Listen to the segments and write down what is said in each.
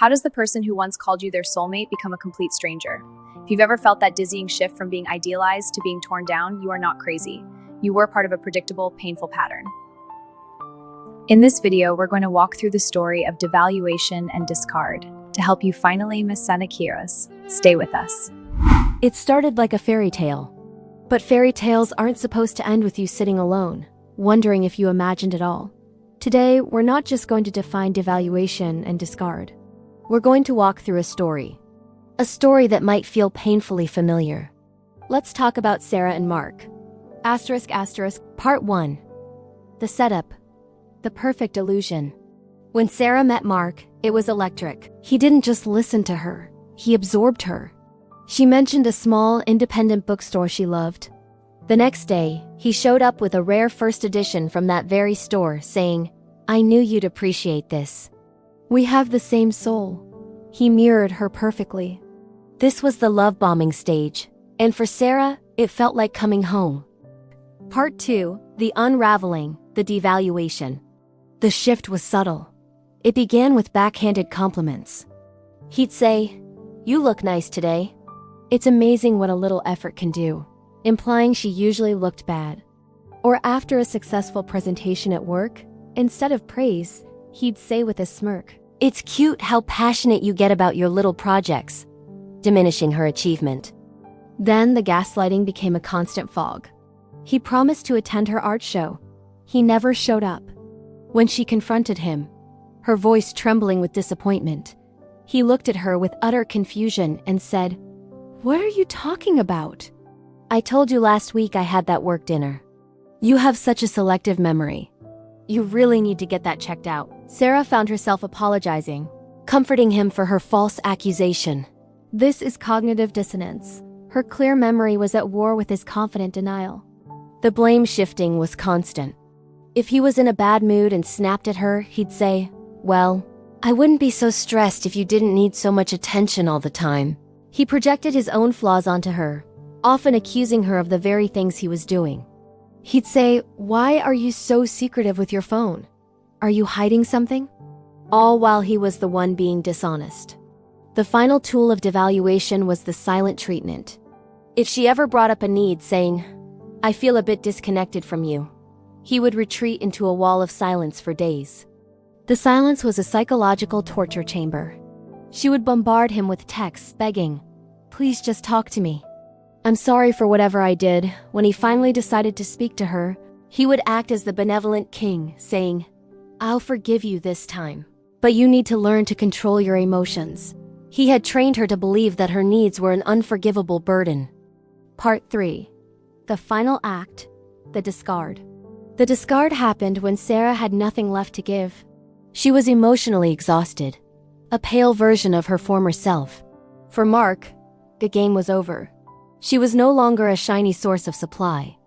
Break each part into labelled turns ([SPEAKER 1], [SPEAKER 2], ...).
[SPEAKER 1] How does the person who once called you their soulmate become a complete stranger? If you've ever felt that dizzying shift from being idealized to being torn down, you are not crazy. You were part of a predictable, painful pattern. In this video, we're going to walk through the story of devaluation and discard to help you finally miss Sanakiras. Stay with us.
[SPEAKER 2] It started like a fairy tale. But fairy tales aren't supposed to end with you sitting alone, wondering if you imagined it all. Today, we're not just going to define devaluation and discard. We're going to walk through a story that might feel painfully familiar. Let's talk about Sarah and Mark. Part 1. The setup. The perfect illusion. When Sarah met Mark, it was electric. He didn't just listen to her, he absorbed her. She mentioned a small, independent bookstore she loved. The next day, he showed up with a rare first edition from that very store, saying, "I knew you'd appreciate this. We have the same soul." He mirrored her perfectly. This was the love bombing stage, and for Sarah, it felt like coming home. Part 2, the unraveling, the devaluation. The shift was subtle. It began with backhanded compliments. He'd say, "You look nice today." It's amazing what a little effort can do, implying she usually looked bad. Or after a successful presentation at work, instead of praise, he'd say with a smirk, "It's cute how passionate you get about your little projects," diminishing her achievement. Then the gaslighting became a constant fog. He promised to attend her art show. He never showed up. When she confronted him, her voice trembling with disappointment, he looked at her with utter confusion and said, "What are you talking about?" "I told you last week I had that work dinner. You have such a selective memory. You really need to get that checked out." Sarah found herself apologizing, comforting him for her false accusation. This is cognitive dissonance. Her clear memory was at war with his confident denial. The blame shifting was constant. If he was in a bad mood and snapped at her, he'd say, "Well, I wouldn't be so stressed if you didn't need so much attention all the time." He projected his own flaws onto her, often accusing her of the very things he was doing. He'd say, "Why are you so secretive with your phone? Are you hiding something?" All while he was the one being dishonest. The final tool of devaluation was the silent treatment. If she ever brought up a need, saying, "I feel a bit disconnected from you," he would retreat into a wall of silence for days. The silence was a psychological torture chamber. She would bombard him with texts begging, "Please just talk to me. I'm sorry for whatever I did." When he finally decided to speak to her, he would act as the benevolent king, saying, "I'll forgive you this time, but you need to learn to control your emotions." He had trained her to believe that her needs were an unforgivable burden. Part 3. The final act, the discard. The discard happened when Sarah had nothing left to give. She was emotionally exhausted, a pale version of her former self. For Mark, the game was over. She was no longer a shiny source of supply.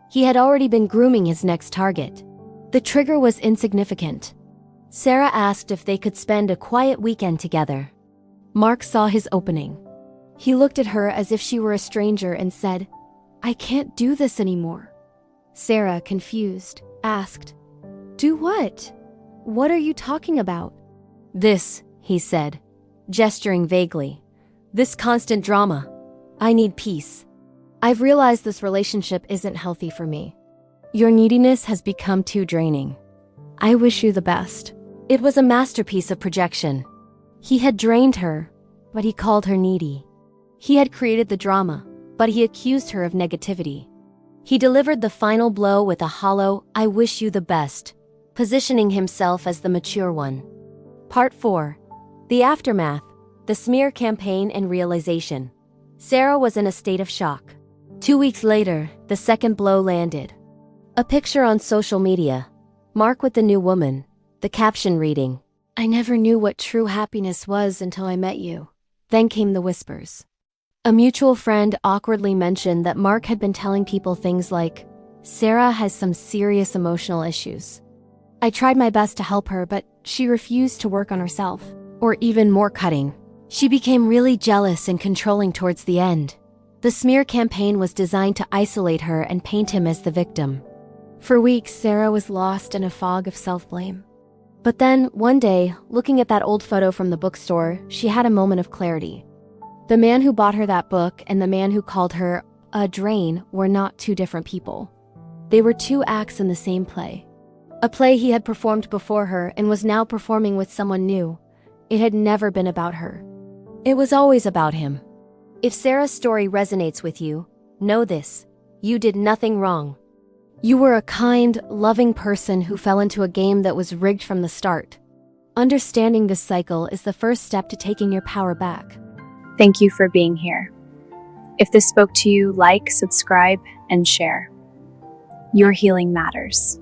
[SPEAKER 2] He had already been grooming his next target. The trigger was insignificant. Sarah asked if they could spend a quiet weekend together. Mark saw his opening. He looked at her as if she were a stranger and said, "I can't do this anymore." Sarah, confused, asked, "Do what? What are you talking about?" "This," he said, gesturing vaguely. "This constant drama. I need peace. I've realized this relationship isn't healthy for me. Your neediness has become too draining. I wish you the best." It was a masterpiece of projection. He had drained her, but he called her needy. He had created the drama, but he accused her of negativity. He delivered the final blow with a hollow, "I wish you the best," positioning himself as the mature one. Part 4. The aftermath, the smear campaign and realization. Sarah was in a state of shock. 2 weeks later, the second blow landed. A picture on social media. Mark with the new woman. The caption reading, "I never knew what true happiness was until I met you." Then came the whispers. A mutual friend awkwardly mentioned that Mark had been telling people things like, "Sarah has some serious emotional issues. I tried my best to help her, but she refused to work on herself." Or even more cutting, "She became really jealous and controlling towards the end." The smear campaign was designed to isolate her and paint him as the victim. For weeks, Sarah was lost in a fog of self-blame. But then, one day, looking at that old photo from the bookstore, she had a moment of clarity. The man who bought her that book and the man who called her a drain were not two different people. They were two acts in the same play. A play he had performed before her and was now performing with someone new. It had never been about her. It was always about him. If Sarah's story resonates with you, know this: you did nothing wrong. You were a kind, loving person who fell into a game that was rigged from the start. Understanding this cycle is the first step to taking your power back.
[SPEAKER 1] Thank you for being here. If this spoke to you, like, subscribe, and share. Your healing matters.